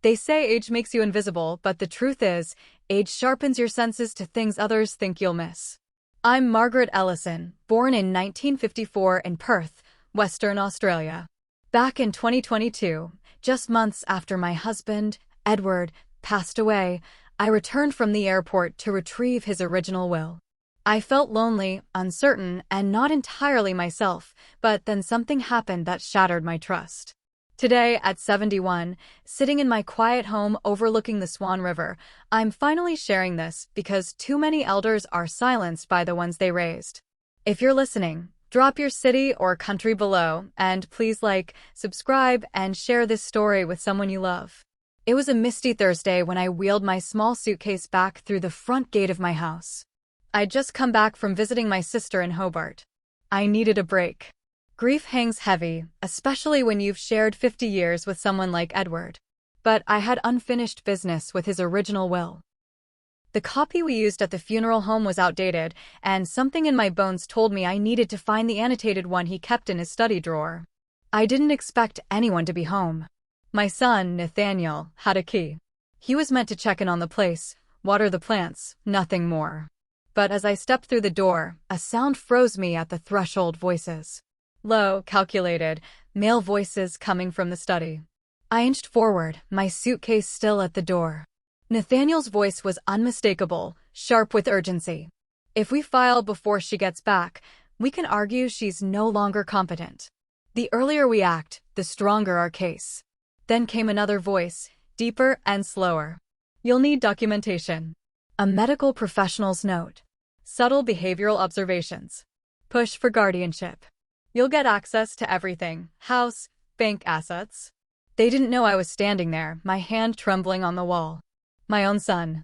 They say age makes you invisible, but the truth is, age sharpens your senses to things others think you'll miss. I'm Margaret Ellison, born in 1954 in Perth, Western Australia. Back in 2022, just months after my husband, Edward, passed away, I returned from the airport to retrieve his original will. I felt lonely, uncertain, and not entirely myself, but then something happened that shattered my trust. Today, at 71, sitting in my quiet home overlooking the Swan River, I'm finally sharing this because too many elders are silenced by the ones they raised. If you're listening, drop your city or country below, and please like, subscribe, and share this story with someone you love. It was a misty Thursday when I wheeled my small suitcase back through the front gate of my house. I'd just come back from visiting my sister in Hobart. I needed a break. Grief hangs heavy, especially when you've shared 50 years with someone like Edward. But I had unfinished business with his original will. The copy we used at the funeral home was outdated, and something in my bones told me I needed to find the annotated one he kept in his study drawer. I didn't expect anyone to be home. My son, Nathaniel, had a key. He was meant to check in on the place, water the plants, nothing more. But as I stepped through the door, a sound froze me at the threshold. Voices. Low, calculated, male voices coming from the study. I inched forward, my suitcase still at the door. Nathaniel's voice was unmistakable, sharp with urgency. If we file before she gets back, we can argue she's no longer competent. The earlier we act, the stronger our case. Then came another voice, deeper and slower. You'll need documentation. A medical professional's note. Subtle behavioral observations. Push for guardianship. You'll get access to everything, house, bank assets. They didn't know I was standing there, my hand trembling on the wall. My own son.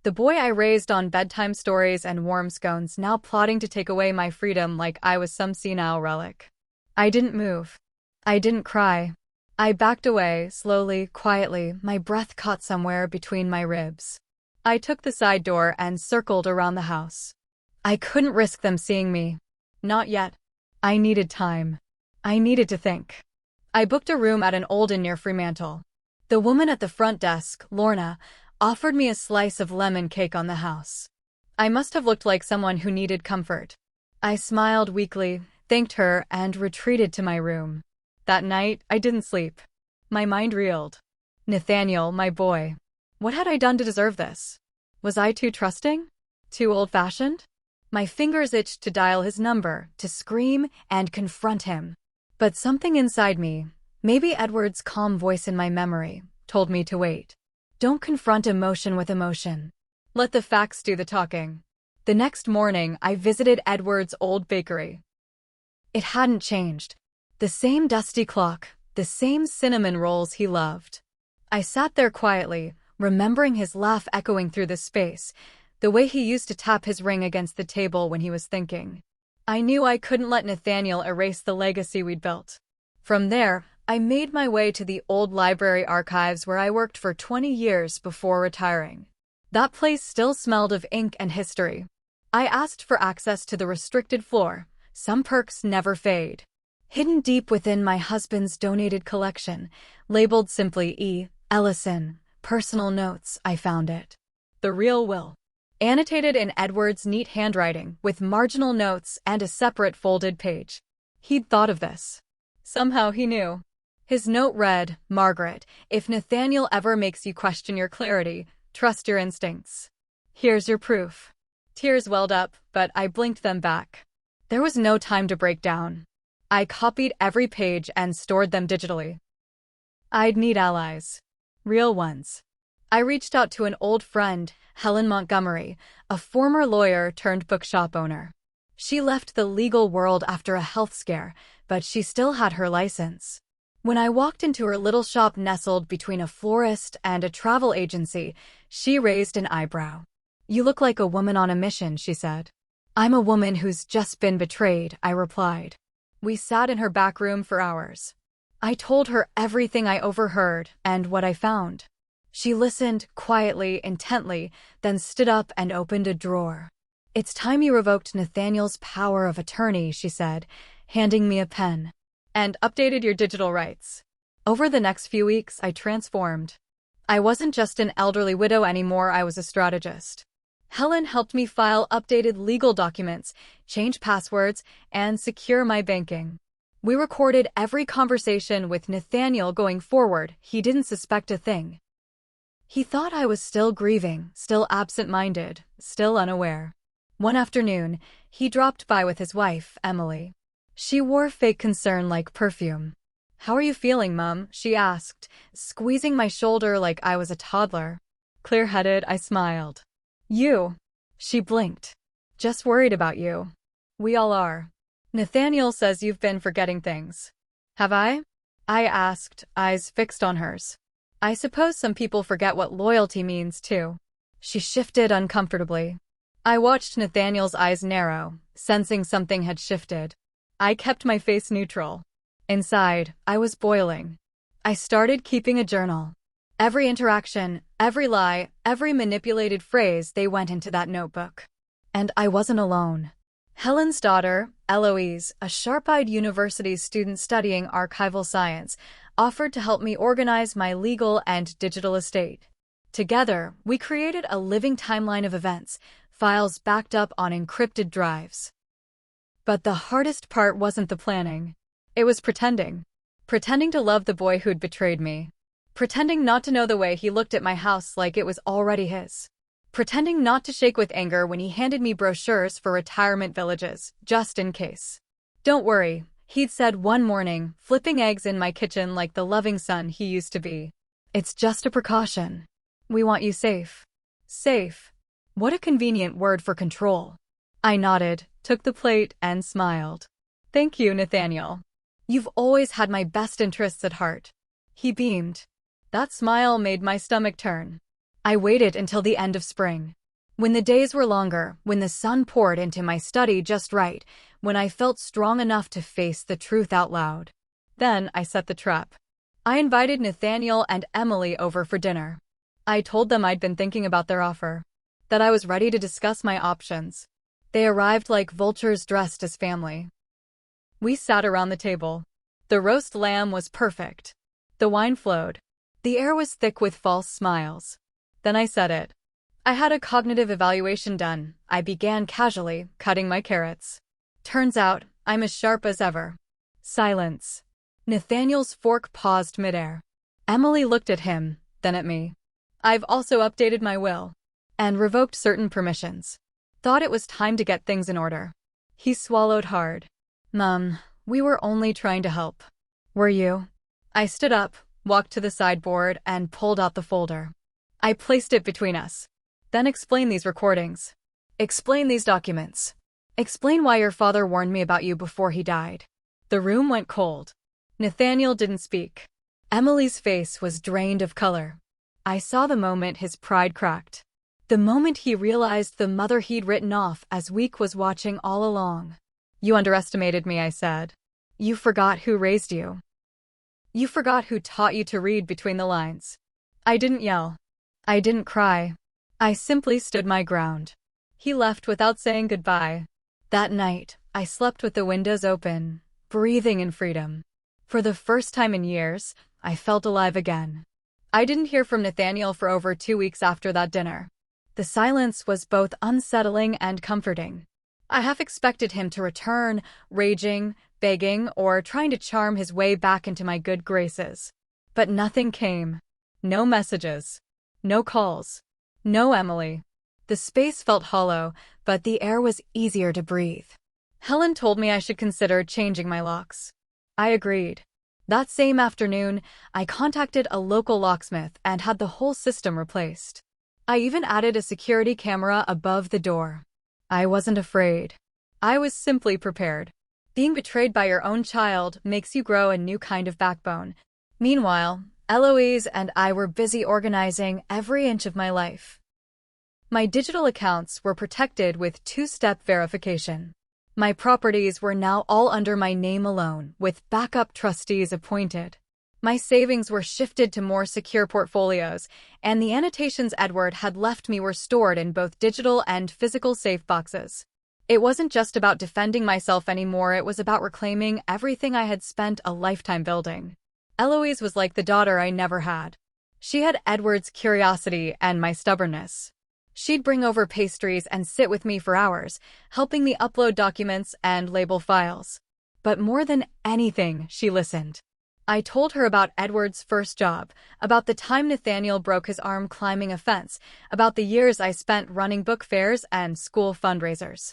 The boy I raised on bedtime stories and warm scones, now plotting to take away my freedom like I was some senile relic. I didn't move. I didn't cry. I backed away, slowly, quietly, my breath caught somewhere between my ribs. I took the side door and circled around the house. I couldn't risk them seeing me. Not yet. I needed time. I needed to think. I booked a room at an old inn near Fremantle. The woman at the front desk, Lorna, offered me a slice of lemon cake on the house. I must have looked like someone who needed comfort. I smiled weakly, thanked her, and retreated to my room. That night, I didn't sleep. My mind reeled. Nathaniel, my boy. What had I done to deserve this? Was I too trusting? Too old-fashioned? My fingers itched to dial his number, to scream and confront him. But something inside me, maybe Edward's calm voice in my memory, told me to wait. Don't confront emotion with emotion. Let the facts do the talking. The next morning, I visited Edward's old bakery. It hadn't changed. The same dusty clock, the same cinnamon rolls he loved. I sat there quietly, remembering his laugh echoing through the space, the way he used to tap his ring against the table when he was thinking. I knew I couldn't let Nathaniel erase the legacy we'd built. From there, I made my way to the old library archives where I worked for 20 years before retiring. That place still smelled of ink and history. I asked for access to the restricted floor. Some perks never fade. Hidden deep within my husband's donated collection, labeled simply E. Ellison, personal notes, I found it. The real will. Annotated in Edward's neat handwriting, with marginal notes and a separate folded page. He'd thought of this. Somehow he knew. His note read, Margaret, if Nathaniel ever makes you question your clarity, trust your instincts. Here's your proof. Tears welled up, but I blinked them back. There was no time to break down. I copied every page and stored them digitally. I'd need allies. Real ones. I reached out to an old friend, Helen Montgomery, a former lawyer turned bookshop owner. She left the legal world after a health scare, but she still had her license. When I walked into her little shop nestled between a florist and a travel agency, she raised an eyebrow. You look like a woman on a mission, she said. I'm a woman who's just been betrayed, I replied. We sat in her back room for hours. I told her everything I overheard and what I found. She listened, quietly, intently, then stood up and opened a drawer. It's time you revoked Nathaniel's power of attorney, she said, handing me a pen. And updated your digital rights. Over the next few weeks, I transformed. I wasn't just an elderly widow anymore, I was a strategist. Helen helped me file updated legal documents, change passwords, and secure my banking. We recorded every conversation with Nathaniel going forward. He didn't suspect a thing. He thought I was still grieving, still absent-minded, still unaware. One afternoon, he dropped by with his wife, Emily. She wore fake concern like perfume. "How are you feeling, Mum?" she asked, squeezing my shoulder like I was a toddler. Clear-headed, I smiled. "You?" She blinked. "Just worried about you. We all are. Nathaniel says you've been forgetting things." "Have I?" I asked, eyes fixed on hers. "I suppose some people forget what loyalty means, too." She shifted uncomfortably. I watched Nathaniel's eyes narrow, sensing something had shifted. I kept my face neutral. Inside, I was boiling. I started keeping a journal. Every interaction, every lie, every manipulated phrase, they went into that notebook. And I wasn't alone. Helen's daughter, Eloise, a sharp-eyed university student studying archival science, offered to help me organize my legal and digital estate. Together, we created a living timeline of events, files backed up on encrypted drives. But the hardest part wasn't the planning. It was pretending. Pretending to love the boy who'd betrayed me. Pretending not to know the way he looked at my house like it was already his. Pretending not to shake with anger when he handed me brochures for retirement villages, just in case. "Don't worry," he'd said one morning, flipping eggs in my kitchen like the loving son he used to be. "It's just a precaution. We want you safe." Safe. What a convenient word for control. I nodded, took the plate, and smiled. "Thank you, Nathaniel. You've always had my best interests at heart." He beamed. That smile made my stomach turn. I waited until the end of spring. When the days were longer, when the sun poured into my study just right, when I felt strong enough to face the truth out loud. Then I set the trap. I invited Nathaniel and Emily over for dinner. I told them I'd been thinking about their offer, that I was ready to discuss my options. They arrived like vultures dressed as family. We sat around the table. The roast lamb was perfect. The wine flowed. The air was thick with false smiles. Then I said it. I had a cognitive evaluation done. I began casually, cutting my carrots. Turns out, I'm as sharp as ever. Silence. Nathaniel's fork paused midair. Emily looked at him, then at me. I've also updated my will. And revoked certain permissions. Thought it was time to get things in order. He swallowed hard. "Mum, we were only trying to help." "Were you?" I stood up, walked to the sideboard, and pulled out the folder. I placed it between us. "Then explain these recordings. Explain these documents. Explain why your father warned me about you before he died." The room went cold. Nathaniel didn't speak. Emily's face was drained of color. I saw the moment his pride cracked. The moment he realized the mother he'd written off as weak was watching all along. "You underestimated me," I said. "You forgot who raised you. You forgot who taught you to read between the lines." I didn't yell. I didn't cry. I simply stood my ground. He left without saying goodbye. That night, I slept with the windows open, breathing in freedom. For the first time in years, I felt alive again. I didn't hear from Nathaniel for over 2 weeks after that dinner. The silence was both unsettling and comforting. I half expected him to return, raging, begging, or trying to charm his way back into my good graces. But nothing came. No messages. No calls. No Emily. The space felt hollow, but the air was easier to breathe. Helen told me I should consider changing my locks. I agreed. That same afternoon, I contacted a local locksmith and had the whole system replaced. I even added a security camera above the door. I wasn't afraid. I was simply prepared. Being betrayed by your own child makes you grow a new kind of backbone. Meanwhile, Eloise and I were busy organizing every inch of my life. My digital accounts were protected with two-step verification. My properties were now all under my name alone, with backup trustees appointed. My savings were shifted to more secure portfolios, and the annotations Edward had left me were stored in both digital and physical safe boxes. It wasn't just about defending myself anymore, it was about reclaiming everything I had spent a lifetime building. Eloise was like the daughter I never had. She had Edward's curiosity and my stubbornness. She'd bring over pastries and sit with me for hours, helping me upload documents and label files. But more than anything, she listened. I told her about Edward's first job, about the time Nathaniel broke his arm climbing a fence, about the years I spent running book fairs and school fundraisers.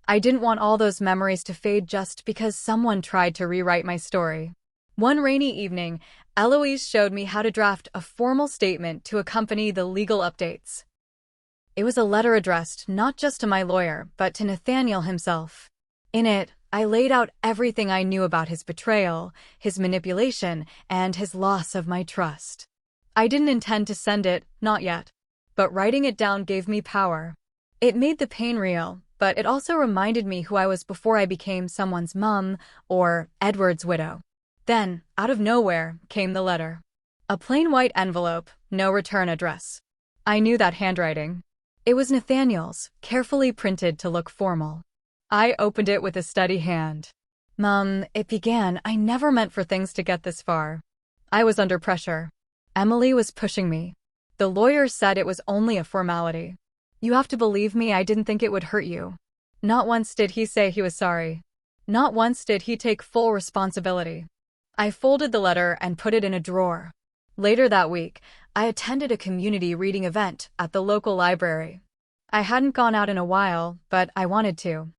I didn't want all those memories to fade just because someone tried to rewrite my story. One rainy evening, Eloise showed me how to draft a formal statement to accompany the legal updates. It was a letter addressed not just to my lawyer, but to Nathaniel himself. In it, I laid out everything I knew about his betrayal, his manipulation, and his loss of my trust. I didn't intend to send it, not yet. But writing it down gave me power. It made the pain real, but it also reminded me who I was before I became someone's mom or Edward's widow. Then, out of nowhere, came the letter. A plain white envelope, no return address. I knew that handwriting. It was Nathaniel's, carefully printed to look formal. I opened it with a steady hand. "Mom," it began, "I never meant for things to get this far." I was under pressure. Emily was pushing me. The lawyer said it was only a formality. "You have to believe me, I didn't think it would hurt you." Not once did he say he was sorry. Not once did he take full responsibility. I folded the letter and put it in a drawer. Later that week, I attended a community reading event at the local library. I hadn't gone out in a while, but I wanted to.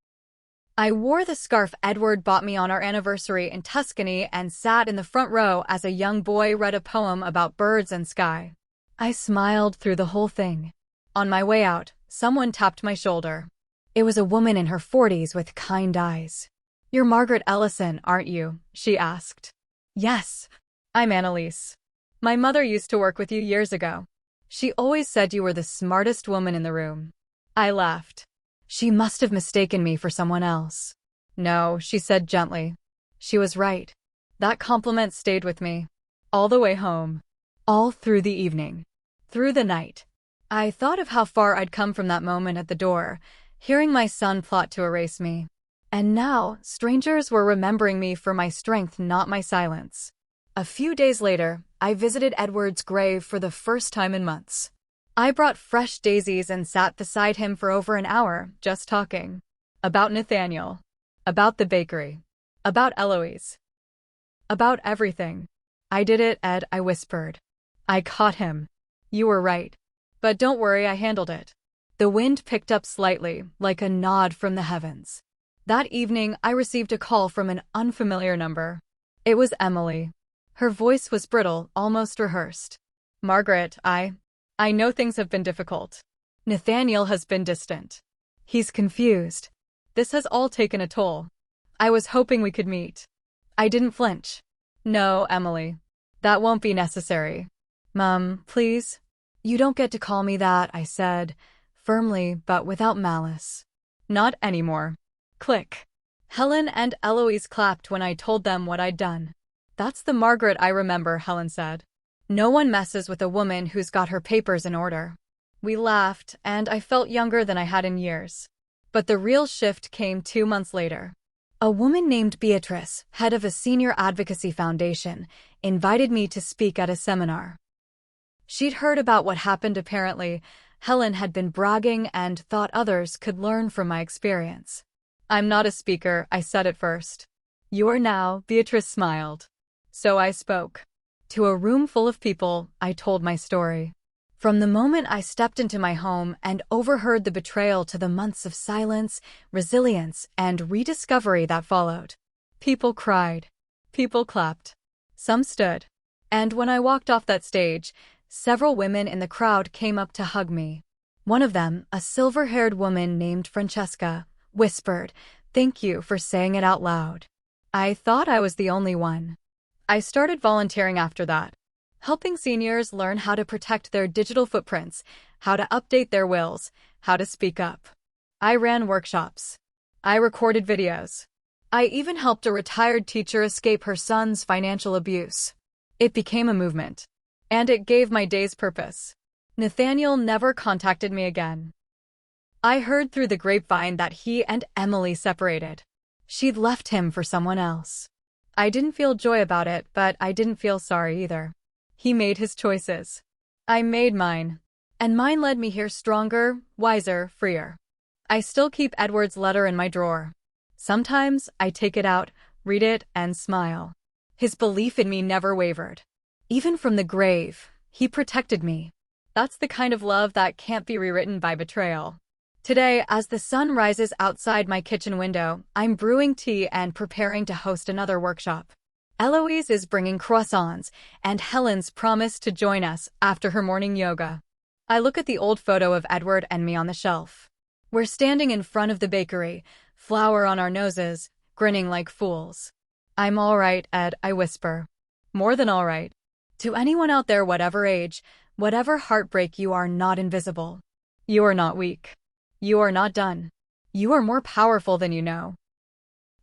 I wore the scarf Edward bought me on our anniversary in Tuscany and sat in the front row as a young boy read a poem about birds and sky. I smiled through the whole thing. On my way out, someone tapped my shoulder. It was a woman in her 40s with kind eyes. "You're Margaret Ellison, aren't you?" she asked. "Yes. I'm Annalise. My mother used to work with you years ago. She always said you were the smartest woman in the room." I laughed. She must have mistaken me for someone else. "No," she said gently. She was right. That compliment stayed with me. All the way home. All through the evening. Through the night. I thought of how far I'd come from that moment at the door, hearing my son plot to erase me. And now, strangers were remembering me for my strength, not my silence. A few days later, I visited Edward's grave for the first time in months. I brought fresh daisies and sat beside him for over an hour, just talking. About Nathaniel. About the bakery. About Eloise. About everything. "I did it, Ed," I whispered. "I caught him. You were right. But don't worry, I handled it." The wind picked up slightly, like a nod from the heavens. That evening, I received a call from an unfamiliar number. It was Emily. Her voice was brittle, almost rehearsed. "Margaret, I know things have been difficult. Nathaniel has been distant. He's confused. This has all taken a toll. I was hoping we could meet." I didn't flinch. "No, Emily. That won't be necessary." "Mom, please." "You don't get to call me that," I said, firmly but without malice. "Not anymore." Click. Helen and Eloise clapped when I told them what I'd done. "That's the Margaret I remember," Helen said. "No one messes with a woman who's got her papers in order." We laughed, and I felt younger than I had in years. But the real shift came 2 months later. A woman named Beatrice, head of a senior advocacy foundation, invited me to speak at a seminar. She'd heard about what happened apparently. Helen had been bragging and thought others could learn from my experience. "I'm not a speaker," I said at first. "You are now," Beatrice smiled. So I spoke. To a room full of people, I told my story. From the moment I stepped into my home and overheard the betrayal to the months of silence, resilience, and rediscovery that followed. People cried. People clapped. Some stood. And when I walked off that stage, several women in the crowd came up to hug me. One of them, a silver-haired woman named Francesca, whispered, "Thank you for saying it out loud." I thought I was the only one. I started volunteering after that, helping seniors learn how to protect their digital footprints, how to update their wills, how to speak up. I ran workshops. I recorded videos. I even helped a retired teacher escape her son's financial abuse. It became a movement. And it gave my days purpose. Nathaniel never contacted me again. I heard through the grapevine that he and Emily separated. She'd left him for someone else. I didn't feel joy about it, but I didn't feel sorry either. He made his choices. I made mine. And mine led me here stronger, wiser, freer. I still keep Edward's letter in my drawer. Sometimes I take it out, read it, and smile. His belief in me never wavered. Even from the grave, he protected me. That's the kind of love that can't be rewritten by betrayal. Today, as the sun rises outside my kitchen window, I'm brewing tea and preparing to host another workshop. Eloise is bringing croissants, and Helen's promised to join us after her morning yoga. I look at the old photo of Edward and me on the shelf. We're standing in front of the bakery, flour on our noses, grinning like fools. I'm all right, Ed, I whisper. More than all right. To anyone out there, whatever age, whatever heartbreak, you are not invisible. You are not weak. You are not done. You are more powerful than you know.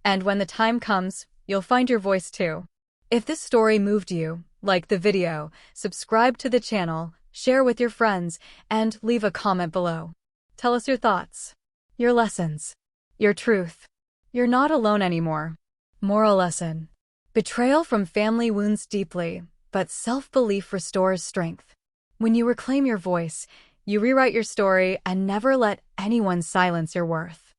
And when the time comes, you'll find your voice too. If this story moved you, like the video, subscribe to the channel, share with your friends, and leave a comment below. Tell us your thoughts, your lessons, your truth. You're not alone anymore. Moral lesson. Betrayal from family wounds deeply, but self-belief restores strength. When you reclaim your voice, you rewrite your story and never let anyone silence your worth.